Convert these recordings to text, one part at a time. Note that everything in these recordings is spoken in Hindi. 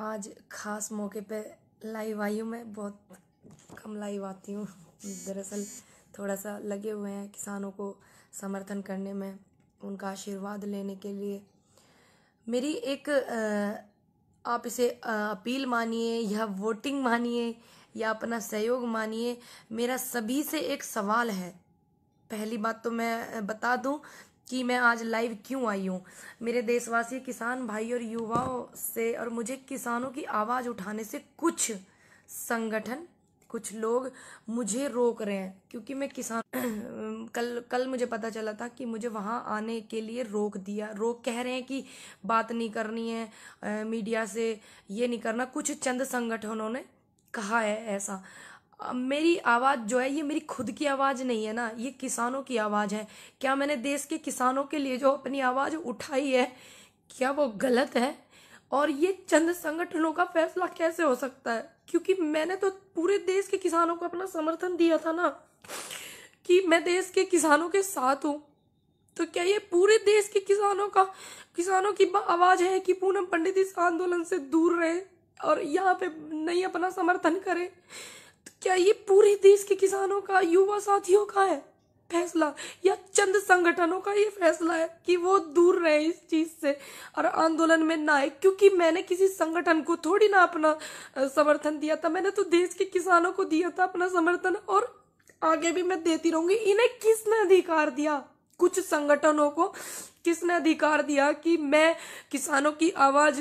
आज खास मौके पे लाइव आई हूँ। मैं बहुत कम लाइव आती हूँ। दरअसल थोड़ा सा लगे हुए हैं किसानों को समर्थन करने में, उनका आशीर्वाद लेने के लिए। मेरी एक आप इसे अपील मानिए या वोटिंग मानिए या अपना सहयोग मानिए, मेरा सभी से एक सवाल है। पहली बात तो मैं बता दूं कि मैं आज लाइव क्यों आई हूँ। मेरे देशवासी किसान भाई और युवाओं से और मुझे किसानों की आवाज़ उठाने से कुछ संगठन, कुछ लोग मुझे रोक रहे हैं, क्योंकि मैं किसान कल मुझे पता चला था कि मुझे वहाँ आने के लिए रोक कह रहे हैं कि बात नहीं करनी है मीडिया से, ये नहीं करना। कुछ चंद संगठनों ने कहा है ऐसा। मेरी आवाज़ जो है ये मेरी खुद की आवाज़ नहीं है ना, ये किसानों की आवाज़ है। क्या मैंने देश के किसानों के लिए जो अपनी आवाज़ उठाई है, क्या वो गलत है? और ये चंद संगठनों का फैसला कैसे हो सकता है? क्योंकि मैंने तो पूरे देश के किसानों को अपना समर्थन दिया था ना, कि मैं देश के किसानों के साथ हूँ। तो क्या ये पूरे देश के किसानों की आवाज़ है कि पूनम पंडित इस आंदोलन से दूर रहे और यहाँ पे नहीं अपना समर्थन करे? तो क्या ये पूरे देश के किसानों का, युवा साथियों का है फैसला, या चंद संगठनों का ये फैसला है कि वो दूर रहे इस चीज से और आंदोलन में ना आए? क्योंकि मैंने किसी संगठन को थोड़ी ना अपना समर्थन दिया था, मैंने तो देश के किसानों को दिया था अपना समर्थन, और आगे भी मैं देती रहूंगी। इन्हें किसने अधिकार दिया, कुछ संगठनों को किसने अधिकार दिया कि मैं किसानों की आवाज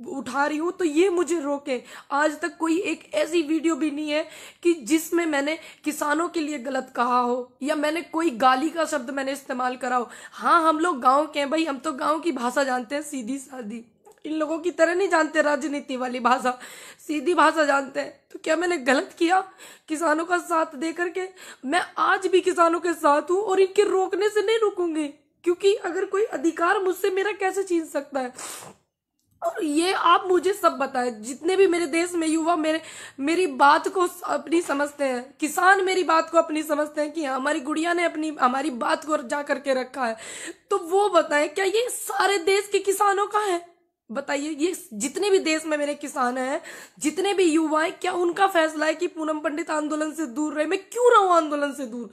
उठा रही हूं तो ये मुझे रोके? आज तक कोई एक ऐसी वीडियो भी नहीं है कि जिसमें मैंने किसानों के लिए गलत कहा हो या मैंने कोई गाली का शब्द मैंने इस्तेमाल करा हो। हाँ, हम लोग गांव के हैं भाई, हम तो गांव की भाषा जानते हैं, सीधी सादी। इन लोगों की तरह नहीं जानते राजनीति वाली भाषा, सीधी भाषा जानते हैं। तो क्या मैंने गलत किया किसानों का साथ दे करके? मैं आज भी किसानों के साथ हूं और इनके रोकने से नहीं रुकूंगी, क्योंकि अगर कोई अधिकार मुझसे मेरा कैसे छीन सकता है? और ये आप मुझे सब बताएं, जितने भी मेरे देश में युवा मेरी बात को अपनी समझते हैं, किसान मेरी बात को अपनी समझते हैं कि हमारी गुड़िया ने हमारी बात को जा करके रखा है, तो वो बताएं क्या ये सारे देश के किसानों का है? बताइए, ये जितने भी देश में मेरे किसान हैं, जितने भी युवा हैं, क्या उनका फैसला है कि पूनम पंडित आंदोलन से दूर रहे? मैं क्यों रहूं आंदोलन से दूर?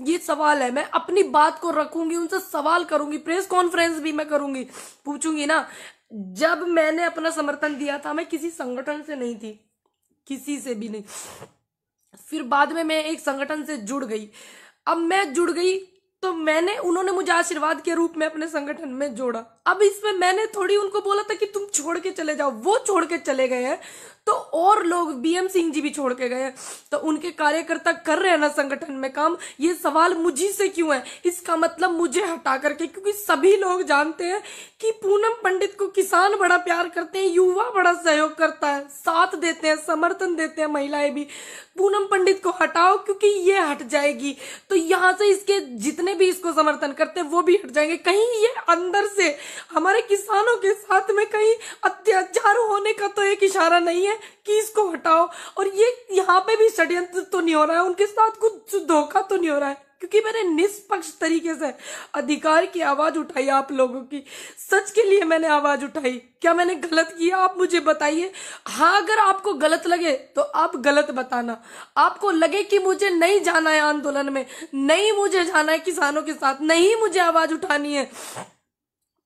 ये सवाल है। मैं अपनी बात को रखूंगी, उनसे सवाल करूंगी, प्रेस कॉन्फ्रेंस भी मैं करूंगी, पूछूंगी ना। जब मैंने अपना समर्थन दिया था, मैं किसी संगठन से नहीं थी, किसी से भी नहीं। फिर बाद में मैं एक संगठन से जुड़ गई। अब मैं जुड़ गई तो उन्होंने मुझे आशीर्वाद के रूप में अपने संगठन में जोड़ा। अब इसमें मैंने थोड़ी उनको बोला था कि तुम छोड़ के चले जाओ, वो छोड़ के चले गए हैं, तो और लोग, बीएम सिंह जी भी छोड़ के गए हैं, तो उनके कार्यकर्ता कर रहे हैं ना संगठन में काम। ये सवाल मुझी से क्यों है? इसका मतलब मुझे हटा करके, क्योंकि सभी लोग जानते हैं कि पूनम पंडित को किसान बड़ा प्यार करते हैं, युवा बड़ा सहयोग करता है, साथ देते हैं, समर्थन देते हैं, महिलाएं भी। पूनम पंडित को हटाओ, क्योंकि ये हट जाएगी तो यहाँ से इसके जितने भी इसको समर्थन करते हैं वो भी हट जाएंगे। कहीं ये अंदर से हमारे किसानों के साथ में कहीं अत्याचार होने का तो एक इशारा नहीं है कि इसको हटाओ? और ये यहाँ पे भी षड्यंत्र तो नहीं हो रहा है, उनके साथ कुछ धोखा तो नहीं हो रहा है? क्योंकि मैंने निष्पक्ष तरीके से अधिकार की आवाज उठाई, आप लोगों की, सच के लिए मैंने आवाज उठाई। क्या मैंने गलत किया? आप मुझे बताइए। हाँ, अगर आपको गलत लगे तो आप गलत बताना। आपको लगे कि मुझे नहीं जाना है आंदोलन में, नहीं मुझे जाना है किसानों के साथ, नहीं मुझे आवाज उठानी है,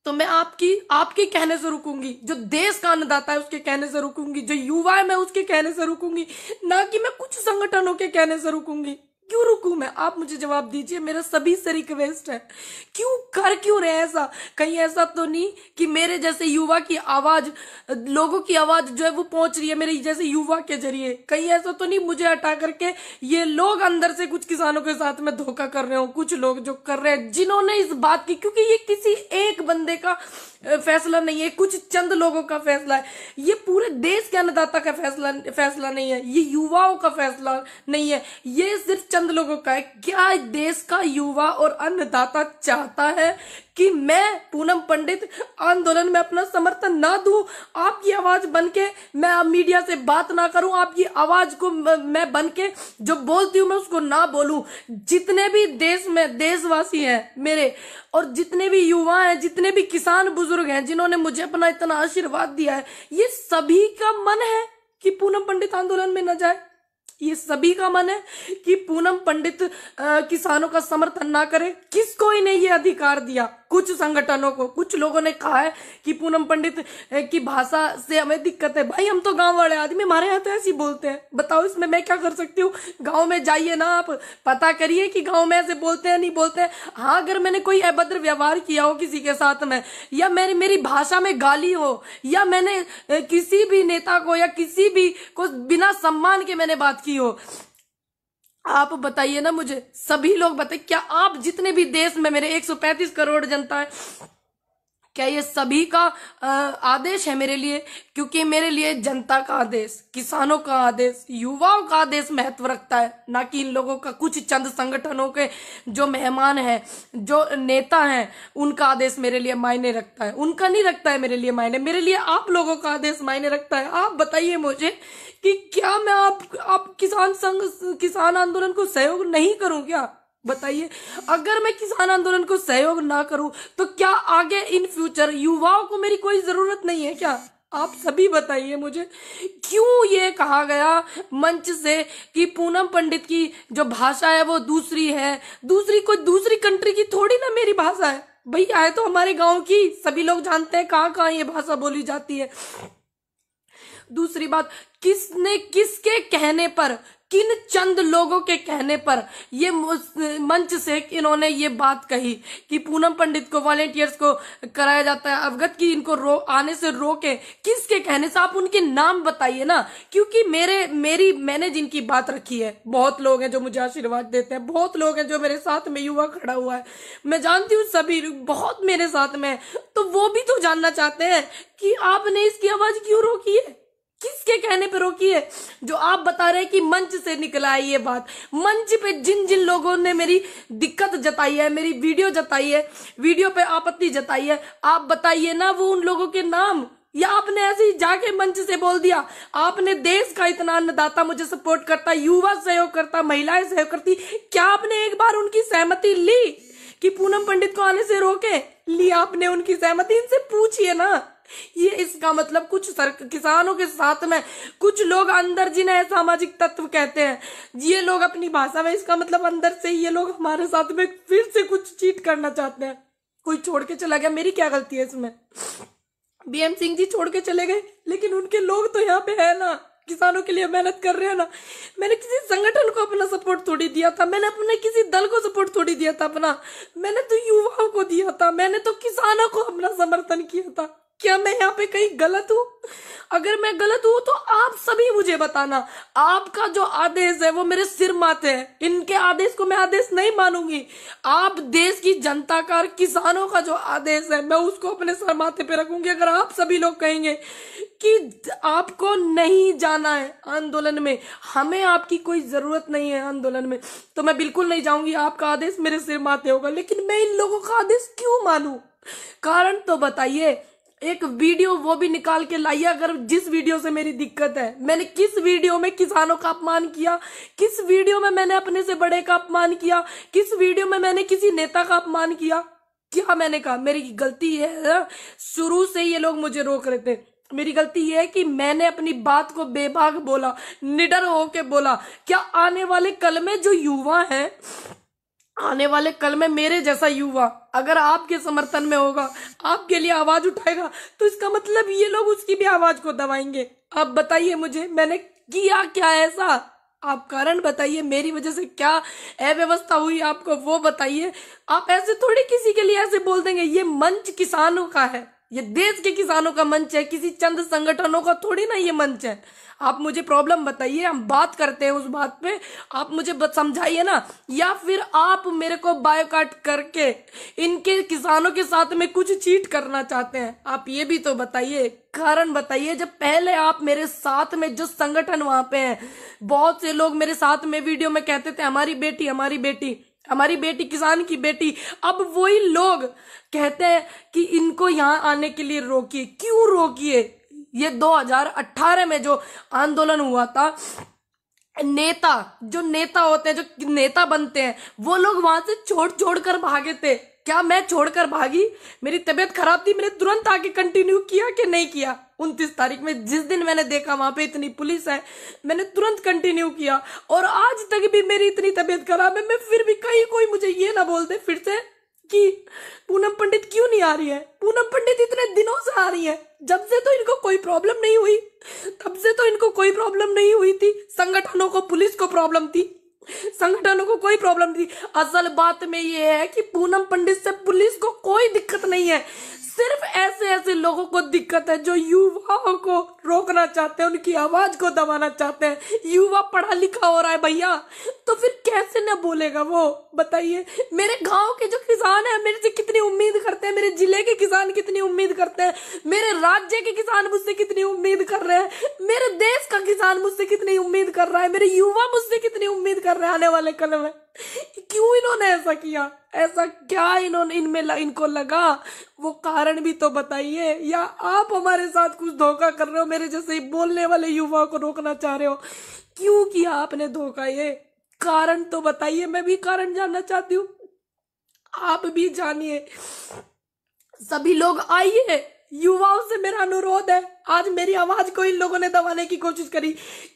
तो मैं आपके कहने से रुकूंगी। जो देश का अन्नदाता है उसके कहने से रुकूंगी, जो युवा है मैं उसके कहने से रुकूंगी, ना कि मैं कुछ संगठनों के कहने से रुकूंगी। क्यों रुकूं मैं? आप मुझे जवाब दीजिए। मेरा सभी से रिक्वेस्ट है, क्यों रहे ऐसा? कहीं ऐसा तो नहीं कि मेरे जैसे युवा की आवाज, लोगों की आवाज जो है वो पहुंच रही है मेरे जैसे युवा के जरिए? कहीं ऐसा तो नहीं मुझे हटा करके ये लोग अंदर से कुछ किसानों के साथ में धोखा कर रहे हो? कुछ लोग जो कर रहे हैं, जिन्होंने इस बात की, क्योंकि ये किसी एक बंदे का फैसला नहीं है, कुछ चंद लोगों का फैसला है, ये पूरे देश के अन्नदाता का फैसला नहीं है, ये युवाओं का फैसला नहीं है, ये सिर्फ चंद लोगों का है। क्या देश का युवा और अन्नदाता चाहता है कि मैं पूनम पंडित आंदोलन में अपना समर्थन ना दूं, आपकी आवाज बनके मैं अब मीडिया से बात ना करूं, आपकी आवाज को मैं बनके जो बोलती हूं मैं उसको ना बोलूं। जितने भी देश में देशवासी हैं मेरे, और जितने भी युवा हैं, जितने भी किसान बुजुर्ग हैं जिन्होंने मुझे अपना इतना आशीर्वाद दिया है, ये सभी का मन है कि पूनम पंडित आंदोलन में न जाए। ये सभी का मन है कि पूनम पंडित किसानों का समर्थन ना करे। किसको इन्हें ये अधिकार दिया? कुछ संगठनों को। कुछ लोगों ने कहा है कि पूनम पंडित की भाषा से हमें दिक्कत है। भाई हम तो गांव वाले आदमी, हमारे यहाँ तो ऐसे ही बोलते हैं। बताओ इसमें मैं क्या कर सकती हूँ? गांव में जाइए ना, आप पता करिए कि गांव में ऐसे बोलते हैं नहीं बोलते हैं। हाँ, अगर मैंने कोई अभद्र व्यवहार किया हो किसी के साथ में, या मेरी भाषा में गाली हो, या मैंने किसी भी नेता को या किसी भी को बिना सम्मान के मैंने बात की हो, आप बताइए ना मुझे। सभी लोग बताइए, क्या आप जितने भी देश में मेरे 135 करोड़ जनता है, क्या ये सभी का आदेश है मेरे लिए? क्योंकि मेरे लिए जनता का आदेश, किसानों का आदेश, युवाओं का आदेश महत्व रखता है, ना कि इन लोगों का कुछ चंद संगठनों के जो मेहमान हैं, जो नेता हैं, उनका आदेश मेरे लिए मायने रखता है। उनका नहीं रखता है मेरे लिए मायने, मेरे लिए आप लोगों का आदेश मायने रखता है। आप बताइए मुझे कि क्या मैं आप किसान आंदोलन को सहयोग नहीं करूं क्या? बताइए, अगर मैं किसान आंदोलन को सहयोग ना करूं तो क्या आगे इन फ्यूचर युवाओं को मेरी कोई जरूरत नहीं है क्या? आप सभी बताइए मुझे। क्यों ये कहा गया मंच से कि पूनम पंडित की जो भाषा है वो दूसरी है, कोई दूसरी कंट्री की थोड़ी ना मेरी भाषा है। भैया है तो हमारे गांव की, सभी लोग जानते हैं कहाँ कहाँ ये भाषा बोली जाती है। दूसरी बात, किसने किसके कहने पर, किन चंद लोगों के कहने पर ये मंच से इन्होंने ये बात कही कि पूनम पंडित को, वॉलेंटियर्स को कराया जाता है अवगत की इनको आने से रोके? किसके कहने से? आप उनके नाम बताइए ना। क्योंकि मैंने जिनकी बात रखी है, बहुत लोग हैं जो मुझे आशीर्वाद देते हैं, बहुत लोग हैं जो मेरे साथ में युवा खड़ा हुआ है, मैं जानती हूँ सभी बहुत मेरे साथ में, तो वो भी तो जानना चाहते हैं कि आपने इसकी आवाज क्यों रोकी है, किसके कहने पे रोकी है? जो आप बता रहे हैं कि मंच से निकला है ये बात, मंच पे जिन जिन लोगों ने मेरी दिक्कत जताई है, मेरी वीडियो पे आपत्ति जताई है, आप बताइए ना वो उन लोगों के नाम। या आपने ऐसे ही जाके मंच से बोल दिया? आपने देश का इतना अन्नदाता मुझे सपोर्ट करता, युवा सहयोग करता, महिलाएं सहयोग करती, क्या आपने एक बार उनकी सहमति ली कि पूनम पंडित को आने से रोके? लिया आपने उनकी सहमति? इनसे पूछिए ना। ये इसका मतलब कुछ किसानों के साथ में कुछ लोग अंदर, जिन्हें सामाजिक तत्व कहते हैं, ये लोग अपनी भाषा में, इसका मतलब अंदर से ये लोग हमारे साथ में फिर से कुछ चीट करना चाहते हैं। कोई छोड़ के चला गया, मेरी क्या गलती है इसमें? बीएम सिंह जी छोड़ के चले गए, लेकिन उनके लोग तो यहाँ पे है ना, किसानों के लिए मेहनत कर रहे हैं ना। मैंने किसी संगठन को अपना सपोर्ट थोड़ी दिया था, मैंने अपने किसी दल को सपोर्ट थोड़ी दिया था अपना, मैंने तो युवाओं को दिया था, मैंने तो किसानों को अपना समर्थन किया था। क्या मैं यहाँ पे कहीं गलत हूँ? अगर मैं गलत हूँ तो आप सभी मुझे बताना। आपका जो आदेश है वो मेरे सिर माथे है, इनके आदेश को मैं आदेश नहीं मानूंगी। आप देश की जनता का और किसानों का जो आदेश है मैं उसको अपने सर माथे पे रखूंगी। अगर आप सभी लोग कहेंगे कि आपको नहीं जाना है आंदोलन में, हमें आपकी कोई जरूरत नहीं है आंदोलन में, तो मैं बिल्कुल नहीं जाऊंगी। आपका आदेश मेरे सिर माथे होगा, लेकिन मैं इन लोगों का आदेश क्यों मानूं? कारण तो बताइए। एक वीडियो वो भी निकाल के लाइए, अगर जिस वीडियो से मेरी दिक्कत है। मैंने किस वीडियो में किसानों का अपमान किया? किस वीडियो में मैंने अपने से बड़े का अपमान किया? किस वीडियो में मैंने किसी नेता का अपमान किया? क्या मैंने कहा? मेरी गलती है, शुरू से ये लोग मुझे रोक रहे थे। मेरी गलती ये है कि मैंने अपनी बात को बेबाक बोला, निडर होके बोला। क्या आने वाले कल में जो युवा है, आने वाले कल में मेरे जैसा युवा अगर आपके समर्थन में होगा, आपके लिए आवाज उठाएगा, तो इसका मतलब ये लोग उसकी भी आवाज को दबाएंगे। आप बताइए मुझे, मैंने किया क्या ऐसा? आप कारण बताइए, मेरी वजह से क्या अव्यवस्था हुई आपको वो बताइए। आप ऐसे थोड़ी किसी के लिए ऐसे बोल देंगे। ये मंच किसानों का है, ये देश के किसानों का मंच है, किसी चंद संगठनों का थोड़ी ना ये मंच है। आप मुझे प्रॉब्लम बताइए, हम बात करते हैं उस बात पे, आप मुझे समझाइए ना। या फिर आप मेरे को बायोकाट करके इनके किसानों के साथ में कुछ चीट करना चाहते हैं? आप ये भी तो बताइए, कारण बताइए। जब पहले आप मेरे साथ में जो संगठन वहां पे हैं, बहुत से लोग मेरे साथ में वीडियो में कहते थे हमारी बेटी हमारी बेटी, हमारी बेटी, किसान की बेटी। अब वही लोग कहते हैं कि इनको यहाँ आने के लिए रोकिए। क्यों रोकिए? ये 2018 में जो आंदोलन हुआ था, नेता, जो नेता होते हैं, जो नेता बनते हैं, वो लोग वहां से छोड़ छोड़ कर भागे थे। क्या मैं छोड़कर भागी? मेरी तबीयत खराब थी, मैंने तुरंत आके कंटिन्यू किया कि नहीं किया? 29 तारीख में जिस दिन मैंने देखा वहां पे इतनी पुलिस है, मैंने तुरंत कंटिन्यू किया। और आज तक भी मेरी इतनी तबीयत खराब है, मैं फिर भी कहीं कोई मुझे ये ना बोल दे फिर से कि पूनम पंडित क्यों नहीं आ रही है। पूनम पंडित इतने दिनों से आ रही है, जब से तो इनको कोई प्रॉब्लम नहीं हुई, तब से तो इनको कोई प्रॉब्लम नहीं हुई थी। संगठनों को, पुलिस को प्रॉब्लम थी, संगठनों को कोई प्रॉब्लम थी। असल बात में ये है कि पूनम पंडित से पुलिस को कोई दिक्कत नहीं है, सिर्फ ऐसे ऐसे लोगों को दिक्कत है जो युवाओं को रोकना चाहते हैं, उनकी आवाज को दबाना चाहते हैं। युवा पढ़ा लिखा हो रहा है भैया, तो फिर कैसे न बोलेगा वो? बताइए। मेरे गांव के जो किसान है मेरे से कितनी उम्मीद करते हैं, मेरे जिले के किसान कितनी उम्मीद करते हैं, मेरे राज्य के किसान मुझसे कितनी उम्मीद कर रहे हैं, मेरे देश का किसान मुझसे कितनी उम्मीद कर रहा है, मेरे युवा मुझसे कितनी उम्मीद कर रहे हैं आने वाले कल में। क्यों इन्होंने ऐसा किया? ऐसा क्या इन्होंने इनको लगा? वो कारण भी तो बताइए। या आप हमारे साथ कुछ धोखा कर रहे हो, मेरे जैसे ही बोलने वाले युवाओं को रोकना चाह रहे हो? क्यों किया आपने धोखा? ये कारण तो बताइए, मैं भी कारण जानना चाहती हूँ, आप भी जानिए। सभी लोग आइए, युवाओं से मेरा अनुरोध है। आज मेरी आवाज को इन लोगों ने दबाने की कोशिश करी,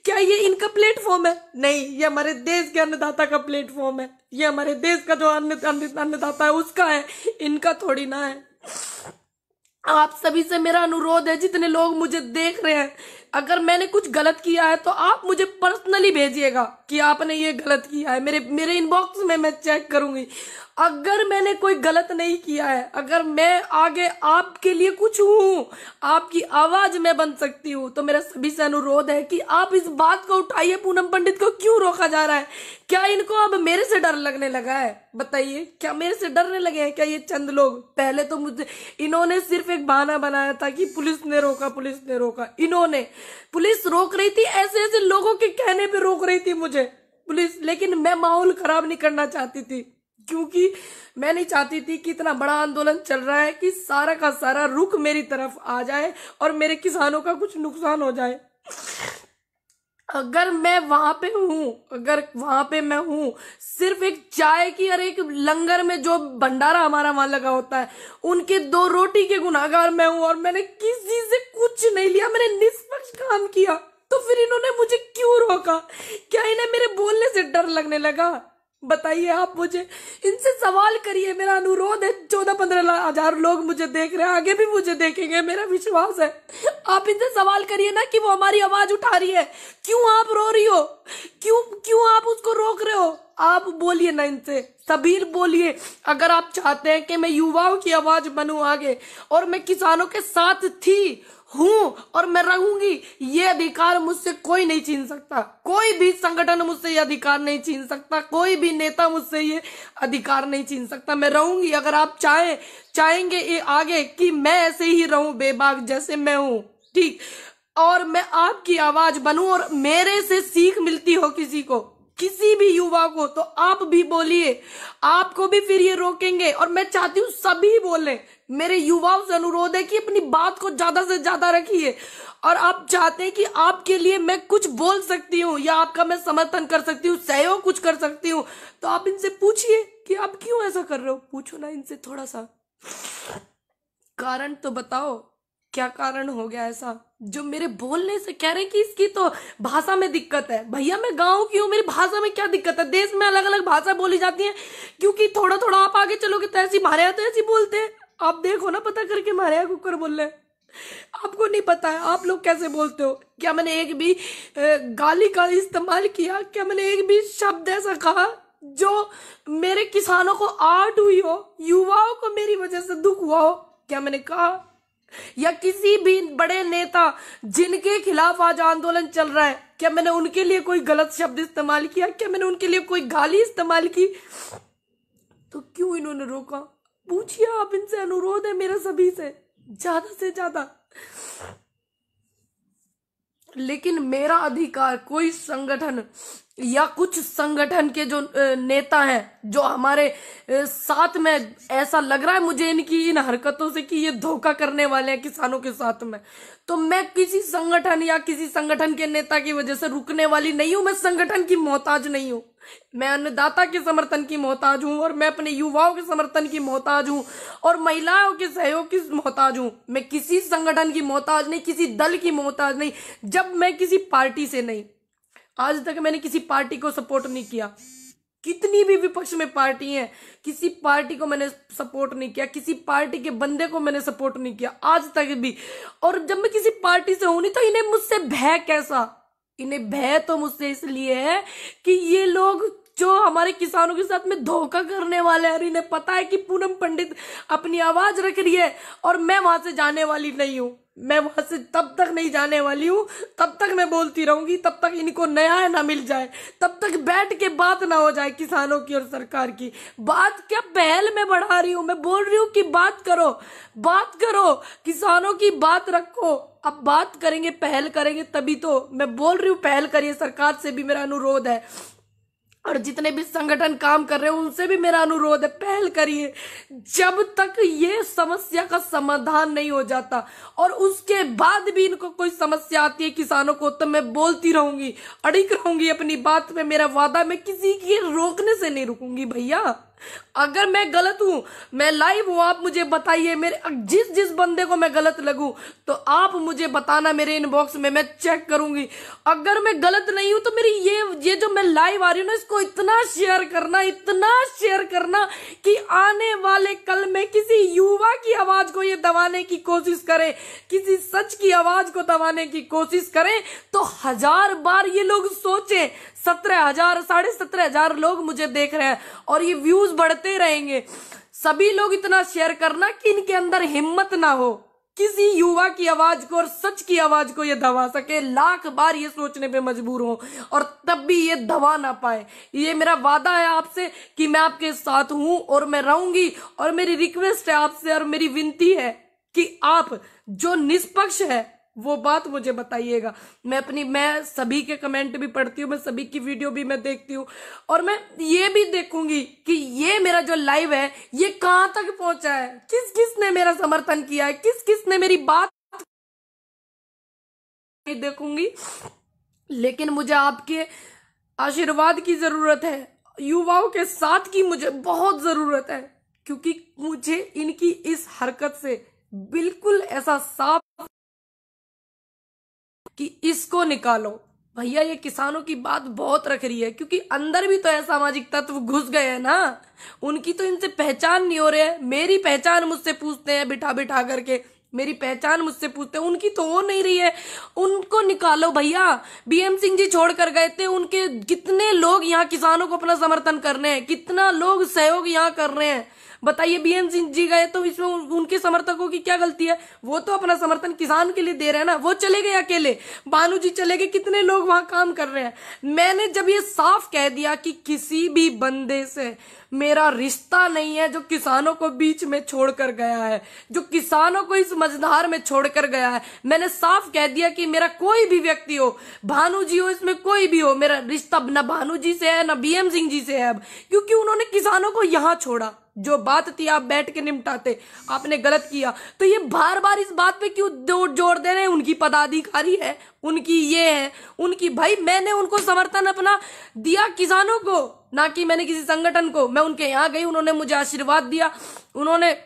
क्या ये इनका प्लेटफॉर्म है? नहीं, ये हमारे देश के अन्नदाता का प्लेटफॉर्म है, ये हमारे देश का जो अन्नदाता है उसका है, इनका थोड़ी ना है। आप सभी से मेरा अनुरोध है, जितने लोग मुझे देख रहे हैं, अगर मैंने कुछ गलत किया है तो आप मुझे पर्सनली भेजिएगा कि आपने ये गलत किया है। मेरे इनबॉक्स में मैं चेक करूंगी। अगर मैंने कोई गलत नहीं किया है, अगर मैं आगे आपके लिए कुछ हूं, आपकी आवाज में बन सकती हूं, तो मेरा सभी से अनुरोध है कि आप इस बात को उठाइए। पूनम पंडित को क्यों रोका जा रहा है? क्या इनको अब मेरे से डर लगने लगा है? बताइए, क्या मेरे से डरने लगे हैं क्या ये चंद लोग? पहले तो मुझे इन्होंने सिर्फ एक बहाना बनाया था कि पुलिस ने रोका, पुलिस ने रोका। इन्होंने, पुलिस रोक रही थी, ऐसे ऐसे लोगों के कहने पे रोक रही थी मुझे पुलिस, लेकिन मैं माहौल खराब नहीं करना चाहती थी, क्योंकि मैं नहीं चाहती थी कि इतना बड़ा आंदोलन चल रहा है कि सारा का सारा रुख मेरी तरफ आ जाए और मेरे किसानों का कुछ नुकसान हो जाए। अगर मैं वहां पे हूं, अगर वहां पे मैं हूं सिर्फ एक चाय की और एक लंगर में जो भंडारा हमारा वहां लगा होता है, उनके 2 रोटी के गुनाहगार मैं हूं, और मैंने किसी से कुछ नहीं लिया, मैंने निष्पक्ष काम किया, तो फिर इन्होंने मुझे क्यों रोका? क्या इन्हें मेरे बोलने से डर लगने लगा? बताइए आप मुझे, इनसे सवाल करिए, मेरा अनुरोध है। 14-15 हजार लोग मुझे देख रहे हैं, आगे भी मुझे देखेंगे, मेरा विश्वास है। आप इनसे सवाल करिए ना कि वो हमारी आवाज उठा रही है, क्यों आप रो रही हो, क्यों आप उसको रोक रहे हो? आप बोलिए ना इनसे, सभी बोलिए। अगर आप चाहते हैं कि मैं युवाओं की आवाज बनूं आगे, और मैं किसानों के साथ थी, हूं और मैं रहूंगी, ये अधिकार मुझसे कोई नहीं छीन सकता, कोई भी संगठन मुझसे ये अधिकार नहीं छीन सकता, कोई भी नेता मुझसे ये अधिकार नहीं छीन सकता। मैं रहूंगी। अगर आप चाहेंगे ये आगे कि मैं ऐसे ही रहूं बेबाक जैसे मैं हूं, ठीक, और मैं आपकी आवाज बनूं और मेरे से सीख मिलती हो किसी को, किसी भी युवा को, तो आप भी बोलिए, आपको भी फिर ये रोकेंगे। और मैं चाहती हूँ सभी बोले। मेरे युवाओं से अनुरोध है कि अपनी बात को ज्यादा से ज्यादा रखिए, और आप चाहते हैं कि आपके लिए मैं कुछ बोल सकती हूँ या आपका मैं समर्थन कर सकती हूँ, सहयोग कुछ कर सकती हूँ, तो आप इनसे पूछिए कि आप क्यों ऐसा कर रहे हो। पूछो ना इनसे, थोड़ा सा कारण तो बताओ, क्या कारण हो गया ऐसा जो मेरे बोलने से कह रहे हैं कि इसकी तो भाषा में दिक्कत है? भैया मैं गांव की हूँ, मेरी भाषा में क्या दिक्कत है? देश में अलग अलग भाषा बोली जाती है, क्योंकि थोड़ा थोड़ा आप आगे चलोगे तो ऐसी, हमारे यहाँ तो ऐसी बोलते हैं। आप देखो ना, पता करके, हमारे यहाँ कुकर बोल रहे हैं। आपको नहीं पता है आप लोग कैसे बोलते हो? क्या मैंने एक भी गाली का इस्तेमाल किया? क्या मैंने एक भी शब्द ऐसा कहा जो मेरे किसानों को आहट हुई हो, युवाओं को मेरी वजह से दुख हुआ हो? क्या मैंने कहा? या किसी भी बड़े नेता जिनके खिलाफ आज आंदोलन चल रहा है, क्या मैंने उनके लिए कोई गलत शब्द इस्तेमाल किया? क्या मैंने उनके लिए कोई गाली इस्तेमाल की? तो क्यों इन्होंने रोका? पूछिए आप इनसे, अनुरोध है मेरा सभी से, ज्यादा से ज्यादा। लेकिन मेरा अधिकार कोई संगठन या कुछ संगठन के जो नेता हैं, जो हमारे साथ में, ऐसा लग रहा है मुझे इनकी इन हरकतों से कि ये धोखा करने वाले हैं किसानों के साथ में, तो मैं किसी संगठन या किसी संगठन के नेता की वजह से रुकने वाली नहीं हूं। मैं संगठन की मोहताज नहीं हूं। मैं अन्नदाता के समर्थन की मोहताज हूं, और मैं अपने युवाओं के समर्थन की मोहताज हूं, और महिलाओं के सहयोग की मोहताज हूं। मैं किसी संगठन की मोहताज नहीं, किसी दल की मोहताज नहीं। जब मैं किसी पार्टी से नहीं, आज तक मैंने किसी पार्टी को सपोर्ट नहीं किया। कितनी भी विपक्ष में पार्टी है, किसी पार्टी को मैंने सपोर्ट नहीं किया, किसी पार्टी के बंदे को मैंने सपोर्ट नहीं किया आज तक भी। और जब मैं किसी पार्टी से हूं नहीं, तो इन्हें मुझसे भय कैसा? इन्हें भय तो मुझसे इसलिए है कि ये लोग जो हमारे किसानों के साथ में धोखा करने वाले हैं, इन्हें पता है कि पूनम पंडित अपनी आवाज रख रही है और मैं वहां से जाने वाली नहीं हूं। मैं वहां से तब तक नहीं जाने वाली हूं, तब तक मैं बोलती रहूंगी, तब तक इनको न्याय ना मिल जाए, तब तक बैठ के बात ना हो जाए किसानों की और सरकार की। बात क्या पहल में बढ़ा रही हूं, मैं बोल रही हूं कि बात करो, बात करो, किसानों की बात रखो। अब बात करेंगे, पहल करेंगे, तभी तो मैं बोल रही हूं पहल करिए। सरकार से भी मेरा अनुरोध है, और जितने भी संगठन काम कर रहे हैं उनसे भी मेरा अनुरोध है, पहल करिए। जब तक ये समस्या का समाधान नहीं हो जाता और उसके बाद भी इनको कोई समस्या आती है किसानों को, तो मैं बोलती रहूंगी, अड़िग रहूंगी अपनी बात में। मेरा वादा, मैं किसी के रोकने से नहीं रुकूंगी भैया। अगर मैं गलत हूं, मैं लाइव हूं, आप मुझे बताइए। मेरे जिस बंदे को मैं गलत लगूं तो आप मुझे बताना मेरे इनबॉक्स में, मैं चेक करूंगी। अगर मैं गलत नहीं हूं तो मेरी ये जो मैं लाइव आ रही हूं ना, इसको इतना शेयर करना, इतना शेयर करना कि आने वाले कल में किसी युवा की आवाज को ये दबाने की कोशिश करें, किसी सच की आवाज को दबाने की कोशिश करें, तो 1000 बार ये लोग सोचें। 17,000 17,500 लोग मुझे देख रहे हैं और ये व्यूज बढ़ते रहेंगे। सभी लोग इतना शेयर करना कि इनके अंदर हिम्मत ना हो किसी युवा की आवाज को और सच की आवाज को ये दबा सके। लाख बार ये सोचने पे मजबूर हो और तब भी ये दबा ना पाए। ये मेरा वादा है आपसे कि मैं आपके साथ हूं और मैं रहूंगी। और मेरी रिक्वेस्ट है आपसे और मेरी विनती है कि आप जो निष्पक्ष है वो बात मुझे बताइएगा। मैं सभी के कमेंट भी पढ़ती हूँ, मैं सभी की वीडियो भी मैं देखती हूँ, और मैं ये भी देखूंगी कि ये मेरा जो लाइव है ये कहां तक पहुंचा है, किस किस ने मेरा समर्थन किया है, किस किस ने मेरी बात देखूंगी। लेकिन मुझे आपके आशीर्वाद की जरूरत है, युवाओं के साथ की मुझे बहुत जरूरत है, क्योंकि मुझे इनकी इस हरकत से बिल्कुल ऐसा साफ कि इसको निकालो भैया। ये किसानों की बात बहुत रख रही है, क्योंकि अंदर भी तो असामाजिक तत्व घुस गए हैं ना, उनकी तो इनसे पहचान नहीं हो रही है। मेरी पहचान मुझसे पूछते हैं बिठा बिठा करके, मेरी पहचान मुझसे पूछते हैं, उनकी तो हो नहीं रही है। उनको निकालो भैया। बीएम सिंह जी छोड़ कर गए थे, उनके कितने लोग यहाँ किसानों को अपना समर्थन कर रहे हैं, कितना लोग सहयोग यहाँ कर रहे हैं। बताइए, बीएम सिंह जी गए तो इसमें उनके समर्थकों की क्या गलती है? वो तो अपना समर्थन किसान के लिए दे रहे हैं ना। वो चले गए अकेले, भानु जी चले गए, कितने लोग वहां काम कर रहे हैं। मैंने जब ये साफ कह दिया कि किसी भी बंदे से मेरा रिश्ता नहीं है जो किसानों को बीच में छोड़कर गया है, जो किसानों को इस मझधार में छोड़कर गया है, मैंने साफ कह दिया कि मेरा कोई भी व्यक्ति हो, भानु जी हो, इसमें कोई भी हो, मेरा रिश्ता न भानु जी से है न बीएम सिंह जी से है अब, क्योंकि उन्होंने किसानों को यहां छोड़ा। जो बात थी आप बैठ के निपटाते, आपने गलत किया। तो ये बार बार इस बात पे क्यों जोर दे रहे हैं? उनकी पदाधिकारी है, उनकी ये है, उनकी भाई मैंने उनको समर्थन अपना दिया किसानों को, ना कि मैंने किसी संगठन को। मैं उनके यहाँ गई, उन्होंने मुझे आशीर्वाद दिया, उन्होंने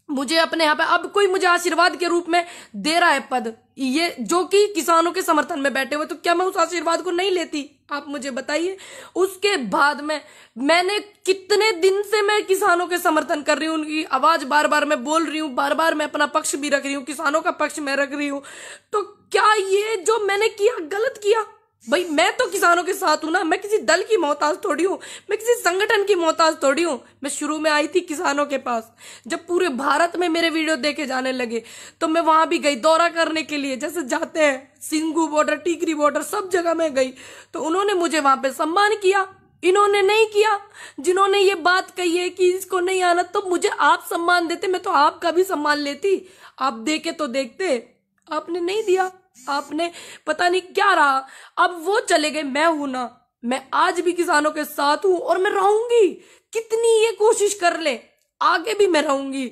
मुझे अपने यहाँ पे, अब कोई मुझे आशीर्वाद के रूप में दे रहा है पद, ये जो कि किसानों के समर्थन में बैठे हुए, तो क्या मैं उस आशीर्वाद को नहीं लेती? आप मुझे बताइए। उसके बाद मैंने कितने दिन से मैं किसानों के समर्थन कर रही हूँ, उनकी आवाज बार बार मैं बोल रही हूँ, बार बार मैं अपना पक्ष भी रख रही हूँ, किसानों का पक्ष मैं रख रही हूँ। तो क्या ये जो मैंने किया गलत किया? भाई मैं तो किसानों के साथ हूं ना, मैं किसी दल की मोहताज थोड़ी हूं, मैं किसी संगठन की मोहताज थोड़ी हूं। मैं शुरू में आई थी किसानों के पास, जब पूरे भारत में मेरे वीडियो देखे जाने लगे तो मैं वहां भी गई दौरा करने के लिए, जैसे जाते हैं सिंगू बॉर्डर, टीकरी बॉर्डर, सब जगह मैं गई। तो उन्होंने मुझे वहां पे सम्मान किया, इन्होंने नहीं किया। जिन्होंने ये बात कही है कि इसको नहीं आना, तो मुझे आप सम्मान देते, मैं तो आपका भी सम्मान लेती। आप देखे तो देखते, आपने नहीं दिया। आपने पता नहीं क्या रहा, अब वो चले गए, मैं हूं ना, मैं आज भी किसानों के साथ हूं और मैं रहूंगी। कितनी ये कोशिश कर ले, आगे भी मैं रहूंगी।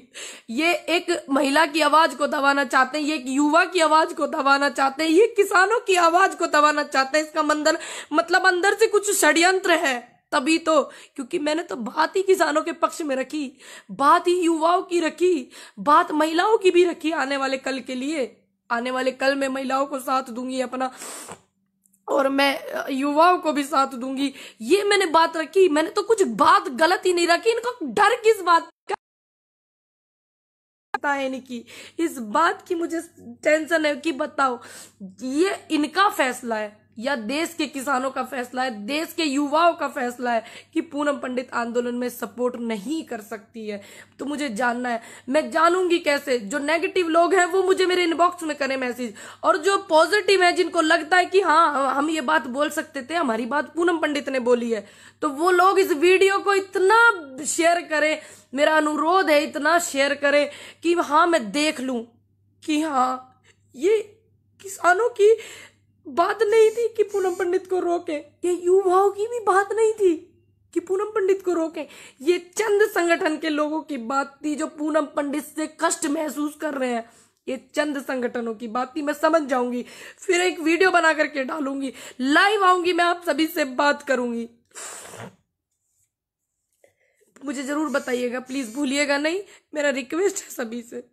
ये एक महिला की आवाज को दबाना चाहते हैं, ये एक युवा की आवाज को दबाना चाहते हैं, ये किसानों की आवाज को दबाना चाहते हैं। इसका मतलब अंदर से कुछ षड्यंत्र है, तभी तो। क्योंकि मैंने तो बात ही किसानों के पक्ष में रखी, बात ही युवाओं की रखी, बात महिलाओं की भी रखी। आने वाले कल के लिए, आने वाले कल में महिलाओं को साथ दूंगी अपना, और मैं युवाओं को भी साथ दूंगी। ये मैंने बात रखी, मैंने तो कुछ बात गलत ही नहीं रखी। इनको डर किस बात का है नहीं की, इस बात की मुझे टेंशन है कि बताओ ये इनका फैसला है या देश के किसानों का फैसला है, देश के युवाओं का फैसला है कि पूनम पंडित आंदोलन में सपोर्ट नहीं कर सकती है। तो मुझे जानना है, मैं जानूंगी कैसे? जो नेगेटिव लोग हैं वो मुझे मेरे इनबॉक्स में करें मैसेज, और जो पॉजिटिव है, जिनको लगता है कि हाँ हम ये बात बोल सकते थे, हमारी बात पूनम पंडित ने बोली है, तो वो लोग इस वीडियो को इतना शेयर करें, मेरा अनुरोध है इतना शेयर करें कि हाँ मैं देख लूं कि हाँ ये किसानों की बात नहीं थी कि पूनम पंडित को रोके, ये युवाओं की भी बात नहीं थी कि पूनम पंडित को रोके, ये चंद संगठन के लोगों की बात थी जो पूनम पंडित से कष्ट महसूस कर रहे हैं। ये चंद संगठनों की बात थी। मैं समझ जाऊंगी, फिर एक वीडियो बना करके डालूंगी, लाइव आऊंगी, मैं आप सभी से बात करूंगी। मुझे जरूर बताइएगा, प्लीज भूलिएगा नहीं, मेरा रिक्वेस्ट है सभी से।